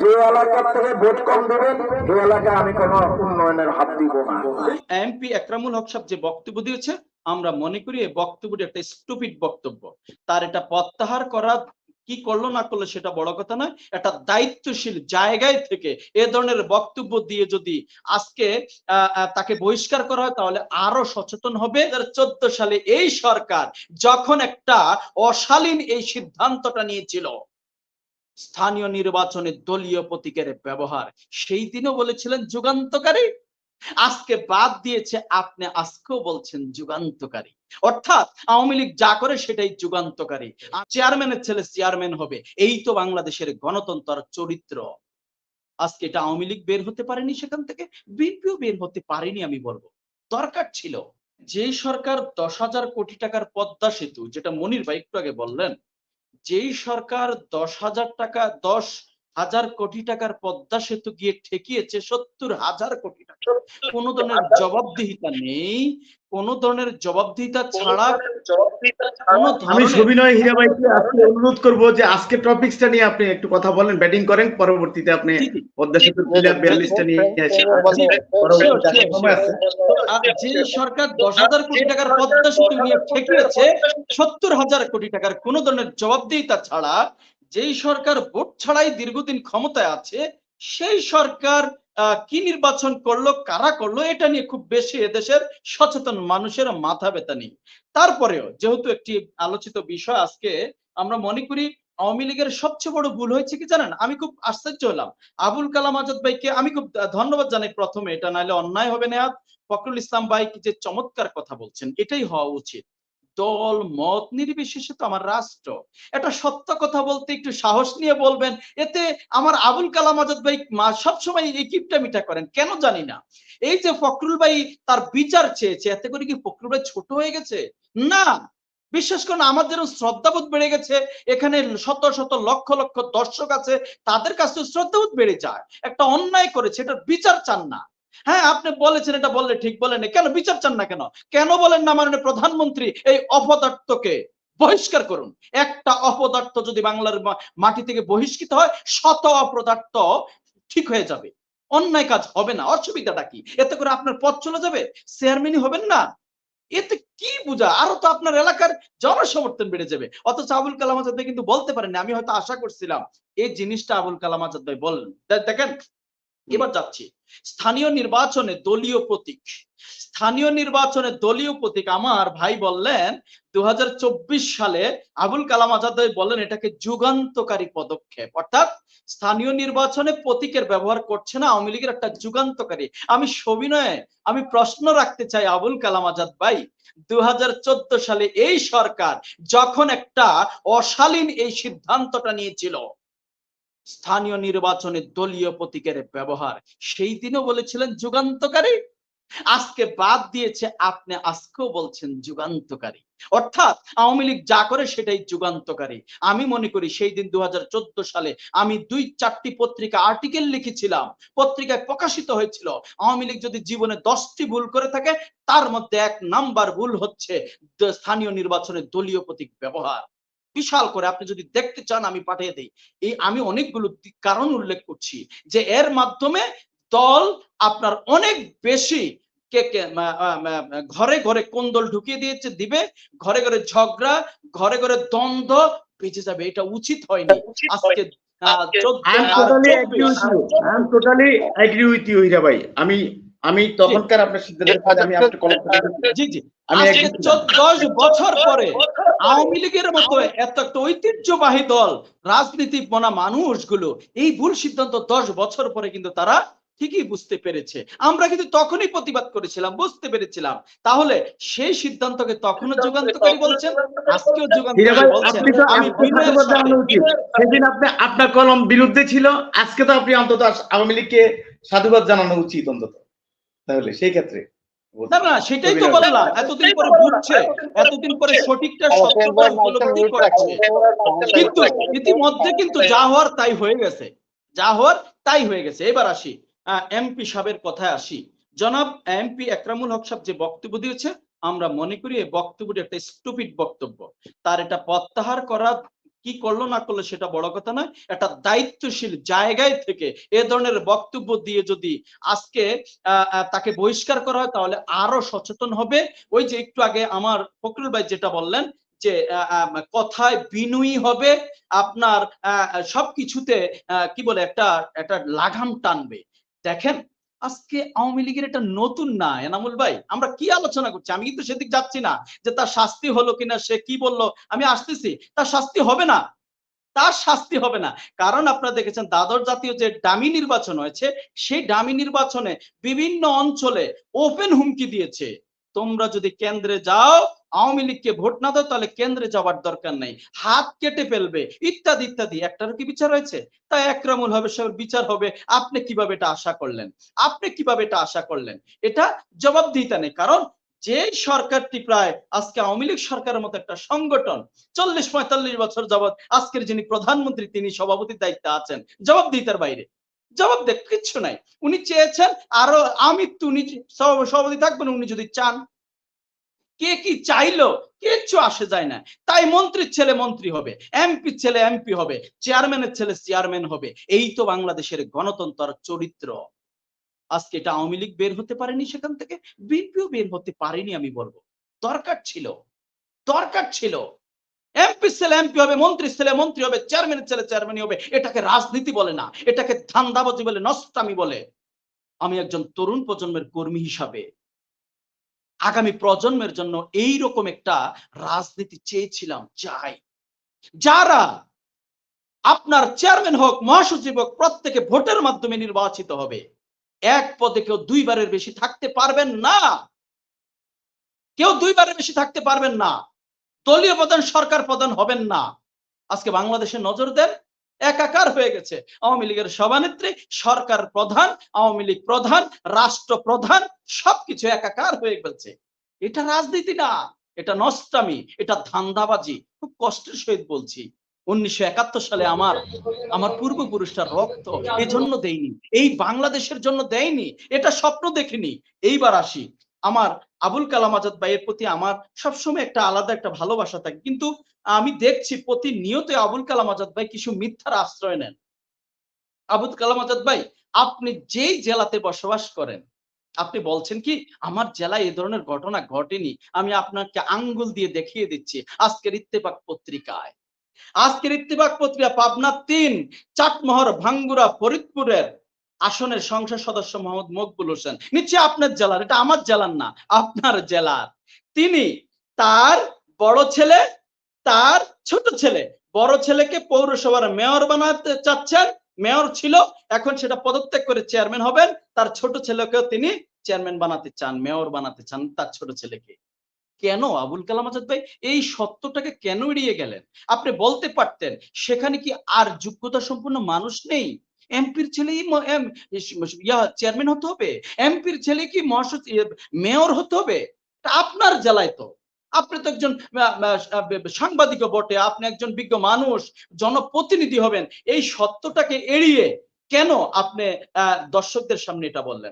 যে এলাকার থেকে ভোট কম দিবেন এই এলাকায় আমি কোনো উন্নয়নের হাত দিব না। এমপি একরামুল হক সাহেব যে বক্তব্য দিয়েছে, আমরা মনে করি এই বক্তব্যটি একটা স্টুপিড বক্তব্য। তার এটা প্রত্যাহার করা, কি করলো না করলো সেটা বড় কথা নয়। একটা দায়িত্বশীল জায়গায় থেকে এ ধরনের বক্তব্য দিয়ে যদি আজকে তাকে বহিষ্কার করা হয় তাহলে আরো সচেতন হবে। 2014 সালে এই সরকার যখন একটা অশালীন এই সিদ্ধান্তটা নিয়েছিল স্থানীয় নির্বাচনে দলীয় প্রতীকের ব্যবহার, সেই দিনও বলেছিলেন যুগান্তকারী, আজকে বাদ দিয়েছে, আপনি আজকেও বলছেন যুগান্তকারী। অর্থাৎ আওয়ামী লীগ যা করে সেটাই যুগান্তকারী। চেয়ারম্যানের ছেলে চেয়ারম্যান হবে, এই তো বাংলাদেশের গণতন্ত্র চরিত্র। আজকে এটা আওয়ামী লীগ বের হতে পারেনি সেখান থেকে, বিএনপিও বের হতে পারেনি। আমি বলবো দরকার ছিল যে সরকার 10,000 কোটি টাকার পদ্মা সেতু, যেটা মনির ভাই একটু আগে বললেন, যেই সরকার 10,000 কোটি টাকার পদ্মা সেতু গিয়ে ঠেকিয়েছে 70,000 কোটি টাকা, কোন ধরনের জবাবদিহিতা নেই, কোন ধরনের জবাবদিহিতা ছাড়া কোন আমি ধরনের সবিনয় হীরা ভাইকে আজকে অনুরোধ করব যে আজকে টপিকসটা নিয়ে আপনি একটু কথা বলেন, ব্যাটিং করেন, পরবর্তীতে আপনি পদ্মা সেতুর 42টা নিয়ে আসেন। পরবর্তীতে সময় আছে। যে সরকার 10,000 কোটি টাকার পদ্মা সেতু নিয়ে ঠেকিয়েছে 70,000 কোটি টাকার কোন ধরনের জবাবদিহিতা ছাড়া, যেই সরকার ভোট ছাড়াই দীর্ঘদিন ক্ষমতায় আছে, সেই সরকার কি নির্বাচন করলো, কারা করলো, এটা নিয়ে খুব বেশি এদেশের সচেতন মানুষের মাথা ব্যথা নেই। তারপরেও যেহেতু একটি আলোচিত বিষয়, আজকে আমরা মনে করি আওয়ামী লীগের সবচেয়ে বড় ভুল হয়েছে কি জানেন, আমি খুব আশ্চর্য হলাম। আবুল কালাম আজাদ ভাইকে আমি খুব ধন্যবাদ জানাই প্রথমে, এটা নাহলে অন্যায় হবে না। ফখরুল ইসলাম ভাই কি যে চমৎকার কথা বলছেন, এটাই হওয়া উচিত। দল মত নির্বিশেষে তো আমার রাষ্ট্র, এটা সত্য কথা বলতে একটু সাহস নিয়ে বলবেন। এতে আমার আবুল কালাম আজাদ ভাই সবসময় এই কিপটামিটা করেন কেন জানি না। এই যে ফখরুল ভাই তার বিচার চেয়েছে, এতে করে কি ফখরুল ভাই ছোট হয়ে গেছে? না, বিশ্বাস করুন, আমার যেরকম শ্রদ্ধাবোধ বেড়ে গেছে, এখানে শত শত লক্ষ লক্ষ দর্শক আছে, তাদের কাছে শ্রদ্ধাবোধ বেড়ে যায়। একটা অন্যায় করেছে, এটার বিচার চান না। হ্যাঁ, আপনি বলেছেন, এটা বললে ঠিক বলেন, কেন বিচার চান না? কেন কেন বলেন না মাননীয় প্রধানমন্ত্রী এই অপদার্থকে বহিষ্কার করুন? একটা অপদার্থ যদি বাংলার মাটি থেকে বহিষ্কৃত হয়, শত অপদার্থ ঠিক হয়ে যাবে, অন্যায় কাজ হবে না। অসুবিধাটা কি? এতে করে আপনার পথ চলে যাবে, চেয়ারম্যানই হবেন না। এতে কি বোঝা? আরো তো আপনার এলাকার জনসমর্থন বেড়ে যাবে। অথচ আবুল কালাম আজাদ ভাই কিন্তু বলতে পারেননি। আমি হয়তো আশা করছিলাম এই জিনিসটা আবুল কালাম আজাদ ভাই বললেন। দেখেন, এবার যাচ্ছি স্থানীয় নির্বাচনে দলীয় প্রতীক। স্থানীয় নির্বাচনে দলীয় প্রতীক আমার ভাই বললেন 2024 সালে আবুল কালাম আজাদ ভাই বললেন এটাকে যুগান্তকারী পদক্ষেপ, অর্থাৎ স্থানীয় নির্বাচনে প্রতীকের ব্যবহার করছে না আওয়ামী লীগের, একটা যুগান্তকারী। আমি সবিনয়ে আমি প্রশ্ন রাখতে চাই আবুল কালাম আজাদ ভাই, 2014 সালে এই সরকার যখন একটা অশালীন এই সিদ্ধান্তটা নিয়েছিল স্থানীয় নির্বাচনে দলীয় প্রতীকের ব্যবহার, সেই দিনও বলেছিলেন যুগান্তকারী, আজকে বাদ দিয়েছে, আপনি আজকেও বলছেন যুগান্তকারী। অর্থাৎ আওয়ামী লীগ যা করে সেটাই যুগান্তকারী। আমি মনে করি সেই দিন 2014 সালে আমি 2-4টি পত্রিকা আর্টিকেল লিখেছিলাম, পত্রিকায় প্রকাশিত হয়েছিল আওয়ামী লীগ যদি জীবনে 10টি ভুল করে থাকে তার মধ্যে 1 নাম্বার ভুল হচ্ছে স্থানীয় নির্বাচনে দলীয় প্রতীক ব্যবহার। বিশাল করে আপনি যদি দেখতে চান আমি পাঠিয়ে দেই। এই আমি অনেকগুলো কারণ উল্লেখ করছি যে এর মাধ্যমে দল আপনার অনেক বেশি ঘরে ঘরে কোন্দল ঢুকিয়ে দিবে, ঘরে ঘরে ঝগড়া, ঘরে ঘরে দ্বন্দ্ব বেঁচে যাবে। এটা উচিত হয়নি। আজকে আমি তখনকার আপনার সিদ্ধান্তের সাথে আমি আপনাকে জি জি আজকে 10 বছর পরে আওয়ামী লীগের মতো এত একটা ঐতিহ্যবাহী দল, রাজনীতি মনা মানুষগুলো এই ভুল সিদ্ধান্ত 10 বছর পরে কিন্তু তারা ঠিকই বুঝতে পেরেছে। আমরা কিন্তু তখনই প্রতিবাদ করেছিলাম, বুঝতে পেরেছিলাম। তাহলে সেই সিদ্ধান্তকে তখনও যুগান্তকারী বলছেন, আজকেও যুগান্তকারী বলছেন। আমি বিনয়ের সাথে সেদিন আপনার কলম বিরুদ্ধে ছিল, আজকে তো আপনি অন্তত আওয়ামী লীগকে সাধুবাদ জানানো উচিত অন্তত। তাহলে সেই ক্ষেত্রে না না সেটাই তো বললাম, এতদিন পরে বুঝছে, এতদিন পরে সঠিকটা সত্যটা উপলব্ধি করছে। কিন্তু ইতিমধ্যে কিন্তু যা হওয়ার তাই হয়ে গেছে, যা হওয়ার তাই হয়ে গেছে। এবার আসি এমপি সাহেবের কথায় আসি। জনাব এমপি একরামুল হক সাহেব যে বক্তব্য দিয়েছে, আমরা মনে করি এই বক্তব্যটি একটা স্টুপিড বক্তব্য। তার এটা প্রত্যাহার করা কি করলো না করলো সেটা বড় কথা নয়, একটা দায়িত্বশীল জায়গায় থেকে এ ধরনের বক্তব্য দিয়ে যদি আজকে তাকে বহিষ্কার করা হয় তাহলে আরো সচেতন হবে। ওই যে একটু আগে আমার ফখরুল ভাই যেটা বললেন যে কথায় বিনয়ী হবে, আপনার সবকিছুতে কি বলে একটা একটা লাগাম টানবে। দেখেন আজকে আওয়ামী লীগের এটা নতুন না এনামুল ভাই, আমরা কি আলোচনা করছি, আমি কিন্তু সেদিক যাচ্ছি না যে তার শাস্তি হলো কিনা, সে কি বললো, আমি আসতেছি, তার শাস্তি হবে না, তার শাস্তি হবে না। কারণ আপনারা দেখেছেন দ্বাদশ জাতীয় যে ডামি নির্বাচন হয়েছে, সেই ডামি নির্বাচনে বিভিন্ন অঞ্চলে ওপেন হুমকি দিয়েছে, তোমরা যদি কেন্দ্রে যাও আওয়ামী লীগকে ভোট না দাও তাহলে কেন্দ্রে যাওয়ার দরকার নেই, হাত কেটে ফেলবে ইত্যাদি ইত্যাদি। একটারও কি বিচার হয়েছে? তাই একরামুল হবের সাহেবের বিচার হবে। আপনি কিভাবে এটা আশা করলেন? আপনি কিভাবে এটা আশা করলেন? এটা জবাবদিহিতা নেই। কারণ যে সরকারটি প্রায় আজকে আওয়ামী লীগ সরকারের মতো একটা সংগঠন 40-45 বছর যাবৎ আজকের যিনি প্রধানমন্ত্রী তিনি সভাপতির দায়িত্বে আছেন, জবাবদিহিতার বাইরে জবাব দেখ কিচ্ছু নাই। উনি চেয়েছেন আরো আমৃত্যু উনি সভাপতি থাকবেন, উনি যদি চান। কে কি চাইলো কিচ্ছু আসে যায় না। তাই মন্ত্রীর ছেলে মন্ত্রী হবে, এমপির ছেলে এমপি হবে, চেয়ারম্যানের ছেলে চেয়ারম্যান হবে। এই তো বাংলাদেশের গণতন্ত্র চরিত্র। আজকে এটা আওয়ামী লীগ বের হতে পারেনি সেখান থেকে, বিএনপিও বের হতে পারেনি। আমি বলবো দরকার ছিল, দরকার ছিল এমপি ছেলে এমপি হবে, মন্ত্রীর ছেলে মন্ত্রী হবে, চেয়ারম্যানের ছেলে চেয়ারম্যানই হবে। এটাকে রাজনীতি বলে না, এটাকে ধান্দাবাজি বলে, নষ্টামি বলে। আমি একজন তরুণ প্রজন্মের কর্মী হিসাবে আগামী প্রজন্মের জন্য এই রকম একটা রাজনীতি চেয়েছিলাম, চাই। যারা আপনার চেয়ারম্যান হোক মহাসচিব হোক প্রত্যেকে ভোটের মাধ্যমে নির্বাচিত হবে, এক পদে কেউ দুইবারের বেশি থাকতে পারবেন না, কেউ দুইবারের বেশি থাকতে পারবেন না, দলীয় প্রধান সরকার প্রধান হবেন না। আজকে বাংলাদেশে নজর দেন, একাকার হয়ে গেছে। আওয়ামী লীগের সভানেত্রী, সরকার প্রধান, আওয়ামী লীগ প্রধান, রাষ্ট্র প্রধান, সবকিছু একাকার হয়ে গেছে। এটা রাজনীতি না, এটা নষ্টামি, এটা ধান্দাবাজি। খুব কষ্টের সহিত বলছি, 1971 সালে আমার পূর্বপুরুষরা রক্ত এজন্য দেয়নি, এই বাংলাদেশের জন্য দেয়নি, এটা স্বপ্ন দেখিনি। এইবার আসি, আমার আবুল কালাম আজাদ ভাইয়ের প্রতি আমার সবসময় একটা আলাদা একটা ভালোবাসা থাকে, কিন্তু আমি দেখছি প্রতিনিয়ত আবুল কালাম আজাদ ভাই কিছু মিথ্যার আশ্রয় নেন। আবুল কালাম আজাদ ভাই, আপনি যেই জেলাতে বসবাস করেন, আপনি বলছেন কি আমার জেলায় এই ধরনের ঘটনা ঘটেনি, আমি আপনাকে আঙ্গুল দিয়ে দেখিয়ে দিচ্ছি আজকের ইত্তেফাক পত্রিকায়। আজকের ইত্তেফাক পত্রিকা পাবনা 3 চাটমোহর ভাঙ্গুরা ফরিদপুরের আসনের সংসদ সদস্য মোহাম্মদ মকবুল হোসেন, নিশ্চয় আপনার জেলার, এটা আমার জেলার না, আপনার জেলার। তিনি তার বড় ছেলে, তার ছোট ছেলে, বড় ছেলেকে পৌরসভার মেয়র বানাতে চাচ্ছেন, মেয়র ছিল, এখন সেটা পদত্যাগ করে চেয়ারম্যান হবেন। তার ছোট ছেলেকেও তিনি চেয়ারম্যান বানাতে চান, মেয়র বানাতে চান তার ছোট ছেলেকে। কেন আবুল কালাম আজাদ ভাই এই সত্যটাকে কেন এড়িয়ে গেলেন? আপনি বলতে পারতেন সেখানে কি আর যোগ্যতা সম্পন্ন মানুষ নেই? এমপির ছেলেই চেয়ারম্যান হতে হবে, এমপির ছেলে কি মহাসচিব মেয়র হতে হবে? আপনার জেলায় তো, আপনি তো একজন সাংবাদিকও বটে, আপনি একজন বিজ্ঞ মানুষ, জনপ্রতিনিধি হবেন। এই সত্যটাকে এড়িয়ে কেন আপনি দর্শকদের সামনে এটা বললেন?